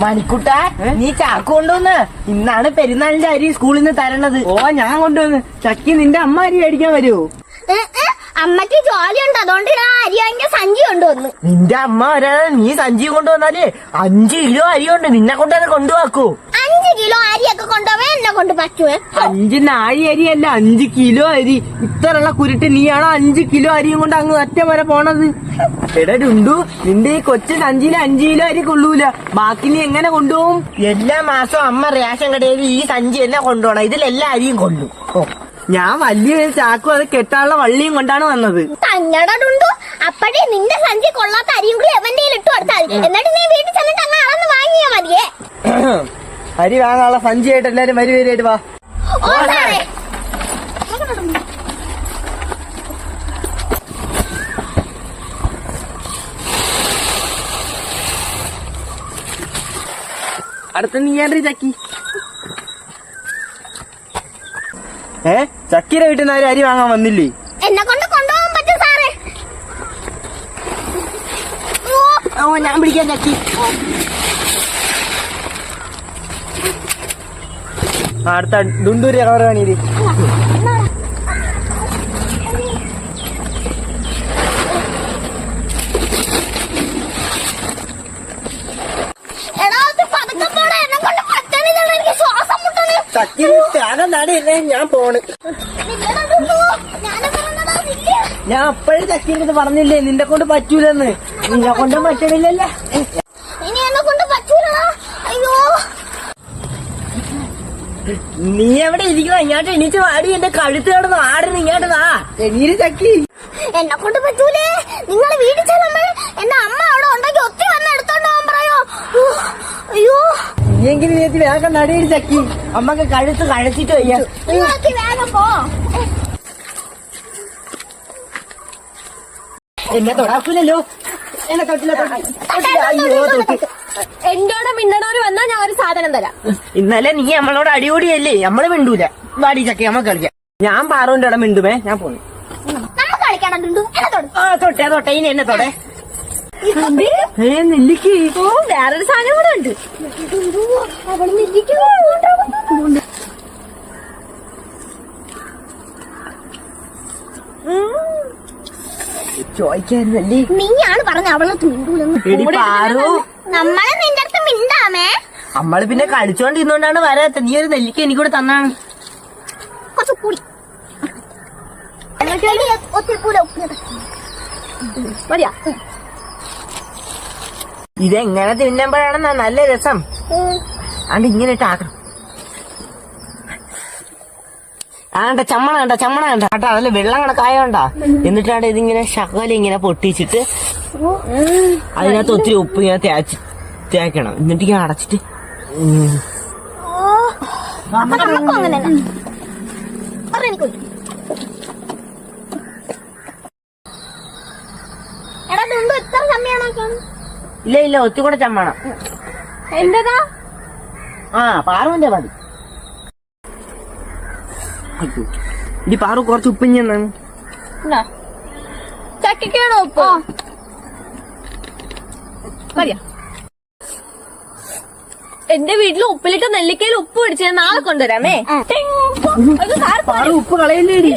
മണിക്കുട്ട നീ ചാക്ക് കൊണ്ടുവന്ന് ഇന്നാണ് പെരുന്നാളിന്റെ അരി സ്കൂളിൽ നിന്ന് തരണത്. ഓ ഞാൻ കൊണ്ടുവന്ന്. ചക്കി നിന്റെ അമ്മ അരി അടിക്കാൻ വരുമോ? അമ്മക്ക് ജോലിയുണ്ട്, അതുകൊണ്ട് ഞാൻ അരി വാങ്ങിയ സഞ്ചി കൊണ്ടുവന്നു. നിന്റെ അമ്മ വരാതെ നീ സഞ്ചി കൊണ്ടുവന്നാലേ 5 കിലോ അരിയുണ്ട്, നിന്നെ കൊണ്ടുവന്ന് കൊണ്ടുവാക്കൂ. 5 കിലോ അരിയൊക്കെ കൊണ്ടുപോവാൻ എന്നെ കൊണ്ട് പറ്റുമേ? 5 നാഴി അരിയല്ല, 5 കിലോ അരി. ഇത്രയുള്ള കുരുട്ട് നീയാണോ 5 കിലോ അരിയും കൊണ്ട് അങ്ങ് ഒറ്റ വരെ പോണത്? എടാ ഡുണ്ടു, നിന്റെ ഈ കൊച്ചു സഞ്ചിയിൽ 5 കിലോ അരി കൊള്ളൂല. ബാക്കി നീ എങ്ങനെ കൊണ്ടുപോകും? എല്ലാ മാസവും അമ്മ റേഷൻ കടയിൽ ഈ സഞ്ചി എന്നെ കൊണ്ടുപോകണം, ഇതിലെല്ലാ അരിയും കൊണ്ടു. ഞാൻ വലിയ ചാക്കും അത് കെട്ടാനുള്ള വള്ളിയും കൊണ്ടാണ് വന്നത്. തന്നടുണ്ടു അപ്പഴേ നിന്റെ സഞ്ചി കൊള്ളാത്ത അരിയും കൂടി എവന്റെ ഇട്ട് കൊടുത്താൽ മതി. എന്നിട്ട് നീ വീട്ടിൽ ചെന്നിട്ട് അങ്ങനെ അളന്ന് വാങ്ങിയാ മതിയേ. അരി വാങ്ങാനുള്ള സഞ്ചിയായിട്ട് എല്ലാരും വരിവരായിട്ട് വാ. ഓ സാറേ, അടുത്ത നീയാണ്ടി ചക്കി. ചക്കിയുടെ വീട്ടിൽ നിന്ന് ആരും അരി വാങ്ങാൻ വന്നില്ലേ? എന്നെ കൊണ്ട് കൊണ്ടുപോകാൻ പറ്റും സാറേ. ഓ ഞാൻ പിടിക്കാൻ ചക്കി. അടുത്ത ഡുണ്ടൂരി കവർ വേണീര്. ചക്കി ത്യാഗം നാടില്ലേ, ഞാൻ പോണ്. ഞാൻ അപ്പോഴും ചക്കിന്റെ പറഞ്ഞില്ലേ നിന്നെ കൊണ്ട് പറ്റൂലെന്ന്. നിന്നെ കൊണ്ട് പറ്റണില്ലല്ലോ. ഇനി എന്നെ കൊണ്ട് പറ്റൂല. അയ്യോ, നീ എവിടെ ഇരിക്കണം? ഇങ്ങോട്ട് എണീച്ച് വാടി, എന്റെ കഴുത്ത് കിടന്ന് ആടുന്നു. ഇങ്ങോട്ട് വാ. എണീര് ചക്കി. എന്നെ കൊണ്ട് പറ്റൂലേ. നിങ്ങള് വീട്ടിൽ ചെല്ലുമ്പോൾ എന്റെ അമ്മ അവിടെ ഉണ്ടെങ്കിൽ ഒത്തിരി വന്ന് എടുത്തോണ്ട് പോകാൻ പറയോ? അയ്യോ, നീയെങ്കിലും നീത്തി വേഗം നടിയില് ചക്കി. അമ്മക്ക് കഴുത്ത് കഴിച്ചിട്ട് വയ്യ. വേഗം പോ. എന്നെ തൊടാക്കൂലല്ലോ. എന്നെ തൊട്ടില്ല. അയ്യോ തൊട്ട്. എന്നോട് മിണ്ടണോര് വന്നാ ഞാൻ ഒരു സാധനം തരാം. ഇന്നലെ നീ നമ്മളോട് അടികൂടിയല്ലേ, നമ്മള് മിണ്ടൂല. വാടി ചക്കി, നമുക്ക് കളിക്കാം. ഞാൻ പാറുവിന്റെ ഇടം മിണ്ടുമേ. ഞാൻ പോണു. നമുക്ക് കളിക്കണം. തൊട്ടേ ഇനി എന്നെ തൊടേ. നെല്ലിക്ക് വേറൊരു സാധനം കൂടെ ഉണ്ട്. അവൾ നെല്ലിക്ക് ചോദിക്കായിരുന്നല്ലേ. നീയാണ് പറഞ്ഞ അവളെ മിണ്ടൂലെന്ന്. നമ്മളെ നിന്റെ അടുത്ത് മിണ്ടാമേ. നമ്മള് പിന്നെ കളിച്ചോണ്ടിരുന്നോണ്ടാണ് വരാത്ത. നീ ഒരു നെല്ലിക്ക എനിക്കൂടെ തന്നാണ്. കുറച്ച് കൂടി ഒത്തിരി കൂടെ മതിയാ. ഇതെങ്ങനെ തിന്നുമ്പോഴാണ് നല്ല രസം. അത് ഇങ്ങനെ ഇട്ടാക്കണം. ചമ്മണ കണ്ട കേട്ടോ, അതില് വെള്ളം കണക്കായ കണ്ട. എന്നിട്ടാണ് ഇതിങ്ങനെ ശകലം ഇങ്ങനെ പൊട്ടിച്ചിട്ട് അതിനകത്ത് ഒത്തിരി ഉപ്പ് ഇങ്ങനെ തേക്കണം. എന്നിട്ട് ഇങ്ങനെ അടച്ചിട്ട് ഇല്ല ഒത്തിരി കൂടെ ചമ്മണം. എന്റേതാ? പാറുവിന്റെ മതി. ഇനി പാറു കുറച്ച് ഉപ്പിഞ്ഞെന്നാണ്. ചക്കിക്കാണോ ഉപ്പ്? എന്റെ വീട്ടിൽ ഉപ്പിലിട്ട നെല്ലിക്കയിൽ ഉപ്പ് പിടിച്ച് ഞാൻ നാളെ കൊണ്ടുവരാമേ. പാറു ഉപ്പ് കളയില്ലേടി.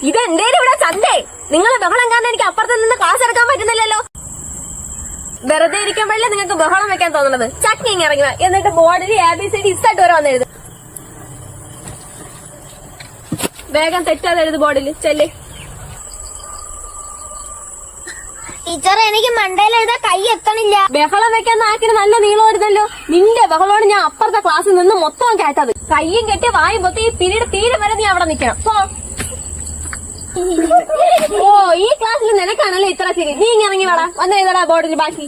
ഇതെന്തേലും ഇവിടെ ചന്തേ. നിങ്ങൾ ബഹളം കാരണം എനിക്ക് അപ്പുറത്ത് നിന്ന് ക്ലാസ് എടുക്കാൻ പറ്റുന്നില്ലല്ലോ. വെറുതെ ഇരിക്കുമ്പോഴല്ലേ നിങ്ങൾക്ക് ബഹളം വെക്കാൻ തോന്നുന്നത്. ചട്നി ഇറങ്ങുക, എന്നിട്ട് ബോർഡിൽ ABCD ഇസായിട്ട് വരെ വന്നെഴുത്. വേഗം തെറ്റാതെ എഴുത് ബോർഡിൽ. ചെല്ലേ ടീച്ചർ, എനിക്ക് മണ്ടയിൽ എഴുതാൻ കൈ എത്തണില്ല. ബഹളം വെക്കാൻ നാക്കിന് നല്ല നീളം വരുന്നല്ലോ. നിന്റെ ബഹളോട് ഞാൻ അപ്പുറത്തെ ക്ലാസ്സിൽ നിന്ന് മൊത്തം കേട്ടത്. കയ്യും കെട്ടി വായും പൊത്തി ഈ പിരീഡ് തീരെ വരെ നീ അവിടെ നിൽക്കണം. ഓ ഈ ക്ലാസ്സിൽ നിനക്കാണല്ലോ ഇത്ര ശരി. നീ ഇങ്ങനെ ഇറങ്ങി വേടാ. വന്ന് എഴുതടാ ബോർഡിൽ ബാക്കി.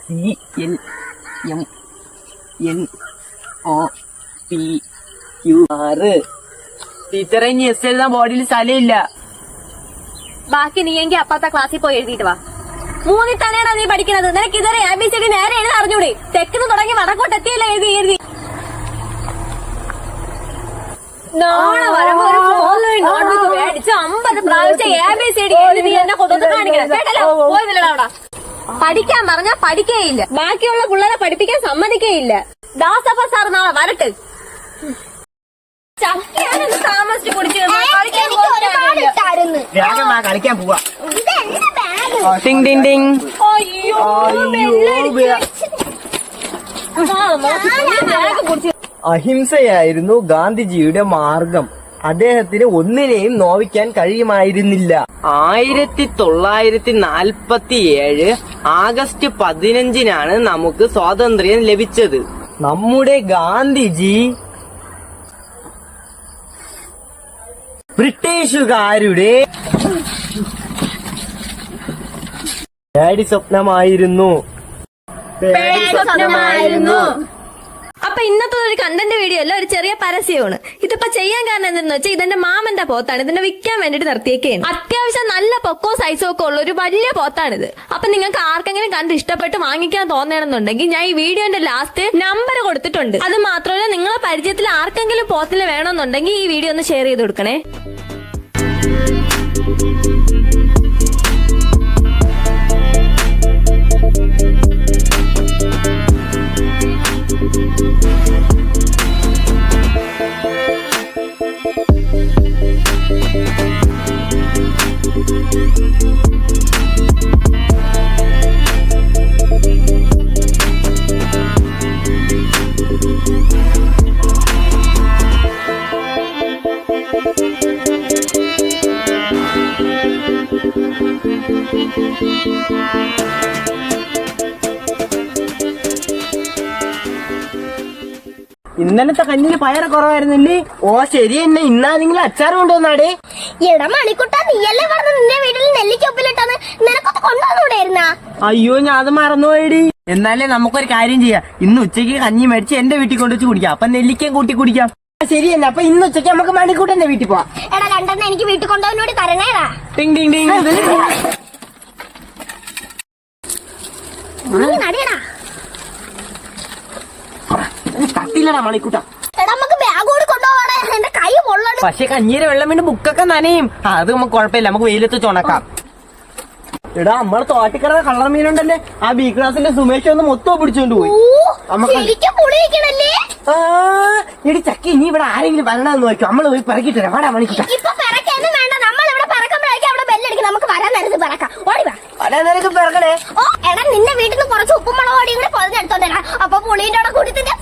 BCLMNOPQR. ടീച്ചറെ ഇനി എസ് എഴുതാൻ ബോർഡിൽ സ്ഥലമില്ല. ബാക്കി നീ എങ്കിൽ അപ്പുറത്തെ ക്ലാസ്സിൽ പോയി എഴുതിയിട്ട് വാ. മൂന്നിൽ തന്നെയാണോ നീ പഠിക്കുന്നത്? നിനക്ക് ഇതുവരെ ABCD നേരെ എഴുതാൻ അറിഞ്ഞൂടെ? തെക്കുന്ന് തുടങ്ങി വടക്കോട്ട് എത്തിയല്ലേ എഴുതി. നാളെ വരുമ്പോ ഒരു ഓൺലൈൻ നോട്ട്ബുക്ക് മേടിച്ച് 50 പ്രാവശ്യം ABCD എഴുതി നീ എന്നെ കൊണ്ടൊന്ന് കാണിക്കണം കേട്ടല്ലോ. പോയില്ലടാ അവിടെ. പഠിക്കാൻ പറഞ്ഞാ പഠിക്കേയില്ല. ബാക്കിയുള്ള പിള്ളേരെ പഠിപ്പിക്കാൻ സമ്മതിക്കേയില്ല. ദാസപ്പ സാർ നാളെ വരട്ടെ. ചക്കയാണെന്ന് താമസിച്ച് കുടിച്ചു കളിക്കാൻ പോവാ. ടിങ് ടിങ് ടിങ്. അഹിംസയായിരുന്നു ഗാന്ധിജിയുടെ മാർഗം. അദ്ദേഹത്തിന് ഒന്നിനെയും നോവിക്കാൻ കഴിയുമായിരുന്നില്ല. 1947 ആഗസ്റ്റ് 15 നമുക്ക് സ്വാതന്ത്ര്യം ലഭിച്ചത്. നമ്മുടെ ഗാന്ധിജി ബ്രിട്ടീഷുകാരുടെ പേടി സ്വപ്നമായിരുന്നു. അപ്പൊ ഇന്നത്തെ ഒരു കണ്ടന്റ് വീഡിയോ അല്ല, ഒരു ചെറിയ പരസ്യമാണ്. ഇതിപ്പോ ചെയ്യാൻ കാരണം എന്തെന്ന് വെച്ചാൽ ഇതെന്റെ മാമന്റെ പോത്താണ്. ഇതിനെ വിൽക്കാൻ വേണ്ടിട്ട് നിർത്തിയേക്കാണ്. അത്യാവശ്യം നല്ല പൊക്കോ സൈസോ ഒക്കെ ഉള്ള ഒരു വലിയ പോത്താണിത്. അപ്പൊ നിങ്ങൾക്ക് ആർക്കെങ്കിലും കണ്ട് ഇഷ്ടപ്പെട്ട് വാങ്ങിക്കാൻ തോന്നണമെന്നുണ്ടെങ്കിൽ ഞാൻ ഈ വീഡിയോന്റെ ലാസ്റ്റ് നമ്പർ കൊടുത്തിട്ടുണ്ട്. അത് മാത്രമല്ല, നിങ്ങളെ പരിചയത്തിൽ ആർക്കെങ്കിലും പോത്തിന് വേണമെന്നുണ്ടെങ്കിൽ ഈ വീഡിയോ ഒന്ന് ഷെയർ ചെയ്ത് കൊടുക്കണേ. ഇന്നലത്തെ കഞ്ഞിന് പയറ് കുറവായിരുന്നില്ലേ? ഓ ശരി തന്നെ. ഇന്നാ നിങ്ങൾ അച്ചാർ കൊണ്ടുവന്നാടേ. എടാ മണിക്കുട്ടാ, നീയല്ലേ പറഞ്ഞ നിന്റെ വീട്ടിൽ നെല്ലിക്കൊപ്പിലിട്ടാന്ന്, നിനക്കൊക്കെ കൊണ്ടുവന്നൂടായിരുന്നാ? അയ്യോ, ഞാൻ അത് മറന്നുപോയടി. എന്നാലേ നമുക്കൊരു കാര്യം ചെയ്യാം. ഇന്ന് ഉച്ചയ്ക്ക് കഞ്ഞി മേടിച്ച് എന്റെ വീട്ടിൽ കൊണ്ടുവച്ച് കുടിക്കാം. അപ്പൊ നെല്ലിക്കയും കൂട്ടി കുടിക്കാം. ശരി തന്നെ. അപ്പൊ ഇന്ന് ഉച്ചയ്ക്ക് നമുക്ക് മണിക്കൂട്ടന്റെ വീട്ടിൽ പോവാം. എടാ രണ്ടെണ്ണം എനിക്ക് വീട്ടിൽ കൊണ്ടുപോകാനോട് തരണേടാ. ടിങ് ടിങ് ടിങ്. നീ നടിയടാ. കത്തില്ലടാ മണിക്കൂട്ട. എടാ നമുക്ക് ബാഗ് കൂടി കൊണ്ടുപോവാടെ, എന്റെ കൈ പൊള്ളണം. പക്ഷെ കഞ്ഞീരെ വെള്ളം വീണ്ടും ബുക്കൊക്കെ നനയും. അത് നമുക്ക് കുഴപ്പമില്ല, നമുക്ക് വെയിലത്ത് ചുണക്കാം. എടാ നമ്മളെ തോട്ടിക്കട കളർ മീനുണ്ടല്ലേ, ആ ബി ക്ലാസിന്റെ സുമേഷ് ഒന്ന് മൊത്തം പിടിച്ചോണ്ട് പോയി. ശരിക്കും പുളിയിക്കണല്ലേ. എടി ചക്കി, ഇനി ഇവിടെ ആരെങ്കിലും വരണമെന്ന് നോക്കും. നമ്മള് പോയി പറക്കിട്ട് വരാം. വാടാ മണിക്കൂട്ട. ഇപ്പൊ പിറക്കൊന്നും വേണ്ട, നമ്മൾ ഇവിടെ പിറക്കുമ്പോഴേക്കും അവിടെ ബെല്ലടിക്കും. നമുക്ക് വരാൻ നേരത്ത് പിറക്കാം. ഓടിവാ. വരാൻ നേരത്ത് പിറക്കണേ. ഓ എടാ, നിന്റെ വീട്ടിൽ നിന്ന് കുറച്ച് ഉപ്പും മുളക് പൊടിയും കൂടെ പൊതിഞ്ഞെടുത്തോണ്ടേടാ. അപ്പൊ പുളിന്റെ കൂടെ കൂടി തിന്നെ.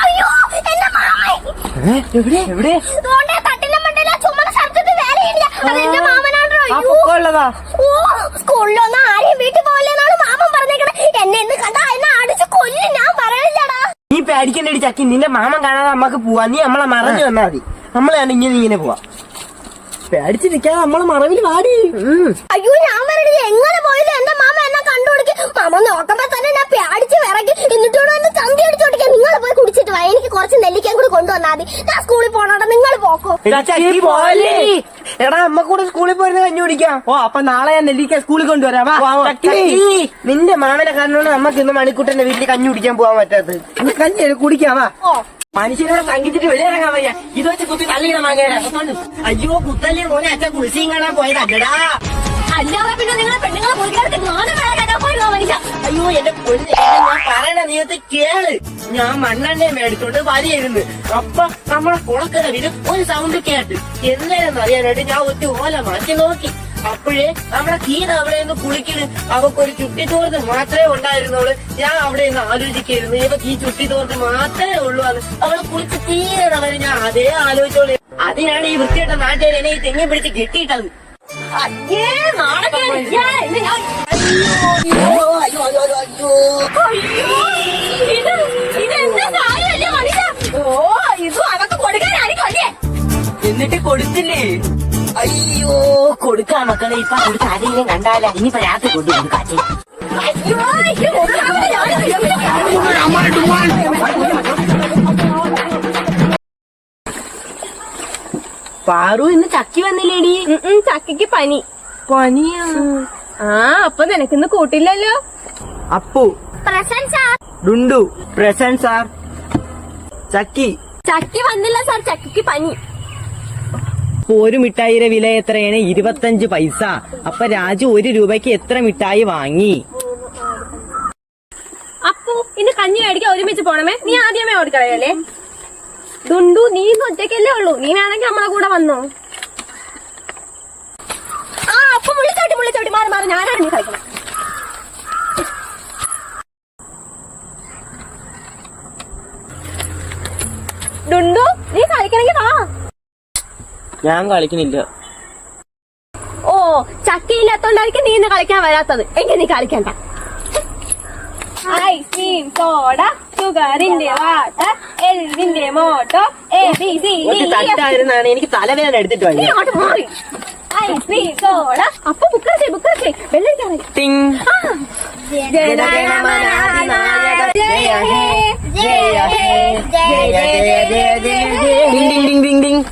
അയ്യോ എന്റെ മാമൻ. എവിടെ എവിടെ? അതുകൊണ്ട് തട്ടിന്റെ മണ്ടയില ചുമന്ന ഷർട്ടിട്ട് വേലയില്ല. അതെന്റെ മാമനാണോ? ഉള്ളതാ. ഓ സ്കൂളിലൊന്നും ആരെയും വീട്ടിൽ പോകില്ലെന്നാണ് മാമൻ പറഞ്ഞേക്കണേ. എന്നെ എന്ത് കണ്ടാ എന്നെ അടിച്ച് കൊല്ലും. ഞാൻ പറയില്ലടാ. നീ പേടിക്കണ്ടടി ചക്കി, നിന്റെ മാമൻ കാണാതെ നമ്മക്ക് പോവാ. നീ നമ്മളെ മറഞ്ഞു വന്നാ മതി. നമ്മളാണ് ഇങ്ങനെ പോവാ. പേടിച്ചിരിക്കാതെ നമ്മള് മറവിൽ വാടി. അയ്യോ ഞാൻ വരടി. എങ്ങനെ പോയത് എന്റെ മാമ എന്നെ കണ്ടുപിടിക്കും. മാമ നോക്കുമ്പോ തന്നെ ഞാൻ പേടിച്ച് വിറക്കി. എന്നിട്ടോട് എന്നെ ചന്തി അടിച്ചോടിക്കാൻ. നിങ്ങൾ പോയി കുടിച്ചിട്ട് വാ. എനിക്ക് കുറച്ച് നെല്ലിക്കാൻ കൂടി കൊണ്ടുവന്നാ മതി. ഞാൻ സ്കൂളിൽ പോണോടാ, നിങ്ങൾ പോക്കോ. എടാ അമ്മ കൂടെ സ്കൂളിൽ പോയിരുന്ന കഞ്ഞി കുടിക്കാം. ഓ അപ്പൊ നാളെ ഞാൻ നെല്ലിക്ക സ്കൂളിൽ കൊണ്ടുവരാം. നിന്റെ മാമനെ കാരണമാണ് നമ്മക്ക് ഇന്ന് മണിക്കൂട്ടന്റെ വീട്ടിൽ കഞ്ഞി കുടിക്കാൻ പോകാൻ പറ്റാത്തത്. കഞ്ഞി കുടിക്കാവാ. മനുഷ്യനോട് തങ്കിച്ചിട്ട് വെളിയിറങ്ങാൻ വയ്യ. ഇത് വെച്ച് കുത്തി തള്ളിയിട മാങ്ങേരാ. അയ്യോ കുത്തല്ലേ മോനെ, അച്ഛൻ കുളിസിയും കാണാൻ പോയതല്ലടാ. അല്ലാതെ പിന്നെ നിങ്ങളെ പെണ്ണുങ്ങളെ പോയിക്കാർക്ക് നാളെ പോയിരുന്നോ മനുഷ്യ? അയ്യോ എന്റെ പൊന്ന്, ഞാൻ പറയണ നീയത്ത് കേള്. ഞാൻ മണ്ണെണ്ണ മേടിച്ചോണ്ട് വരിയിരുന്നു. അപ്പൊ നമ്മളെ കുളക്കടവിന് ഒരു സൗണ്ട് കേട്ട്. എന്താണെന്ന് അറിയാനായിട്ട് ഞാൻ ഒറ്റ ഓല മാറ്റി നോക്കി. അപ്പോഴേ നമ്മുടെ കീന അവിടെ നിന്ന് കുളിക്കണ്. അവക്കൊരു ചുട്ടിത്തോർത്ത് മാത്രമേ ഉണ്ടായിരുന്നുള്ളൂ. ഞാൻ അവിടെ നിന്ന് ആലോചിക്കായിരുന്നു, ഇവക്ക് ഈ ചുട്ടിത്തോർത്ത് മാത്രമേ ഉള്ളൂ. അത് അവള് കുളിച്ച് തീരണവര് ഞാൻ അതേ ആലോചിച്ചോളൂ. അതിനാണ് ഈ വൃത്തിയിട്ട നാട്ടുകാർ എന്നെ ഈ തെങ്ങി പിടിച്ച് കെട്ടിയിട്ടത്. അയ്യേ നാടകമാണ്. ഇതെന്താ കാര്യമല്ലേ മനുഷ്യ? ഓ ഇതും അതൊക്കെ കൊടുക്കാനായിരിക്കും അല്ലേ? എന്നിട്ട് കൊടുത്തില്ലേ? അയ്യോ കൊടുക്കാ മക്കളെ, ഇപ്പൊ കൊടുത്ത ആരെങ്കിലും കണ്ടാല ഇനിയിപ്പൊ രാത്രി കൊണ്ടുപോകും കാറ്റ്. പാറു ഇന്ന് ചക്കി വന്നില്ലേടി? ചക്കയ്ക്ക് പനി. പനിയാ? ആ അപ്പൊ നിനക്കിന്ന് കൂട്ടില്ലല്ലോ. Appu present sir. Dundu present sir. Chakki Chakki വന്നില്ല സാർ, ചക്കയ്ക്ക് പനി. ഇപ്പൊ ഒരു മിഠായിയുടെ വില എത്രയാണ്? 25 പൈസ. അപ്പൊ രാജു 1 രൂപയ്ക്ക് എത്ര മിഠായി വാങ്ങി? അപ്പു ഇന്ന് കഞ്ഞി മേടിക്കാൻ ഒരുമിച്ച് പോണമേ, നീ ആദ്യമേ ഓടിക്കളയല്ലേ. ദുണ്ടു നീ ഇന്ന് ഒറ്റയ്ക്കല്ലേ ഉള്ളൂ, നീ വേണമെങ്കിൽ നമ്മളെ കൂടെ വന്നോ. ആ അപ്പൊ മുള്ളിച്ചോട്ടി മാറി മാറി, ഞാനാണ് നീ കളിക്കണം. ദുണ്ടു നീ കളിക്കണമെങ്കിൽ വാ. ഞാൻ കളിക്കണില്ല. ഓ ചക്കയില്ലാത്തോണ്ടായിരിക്കും നീ ഇന്ന് കളിക്കാൻ വരാത്തത്. എങ്കിൽ നീ കളിക്കണ്ട. ഐസ്ക്രീം സോഡ ഷുഗറിന്റെ വാട്ടർ എൽവിന്റെ മോട്ടോ തട്ടായിരുന്നാണ് എനിക്ക് തലവേദന എടുത്തിട്ട് വയ്യ. മാറി. ഐസ്ക്രീം സോഡ അപ്പൊ ബുക്കറച്ചേ വെള്ളം ടിങ്. ഡിങ് ഡിങ് ഡിങ് ഡിങ് ഡിങ്.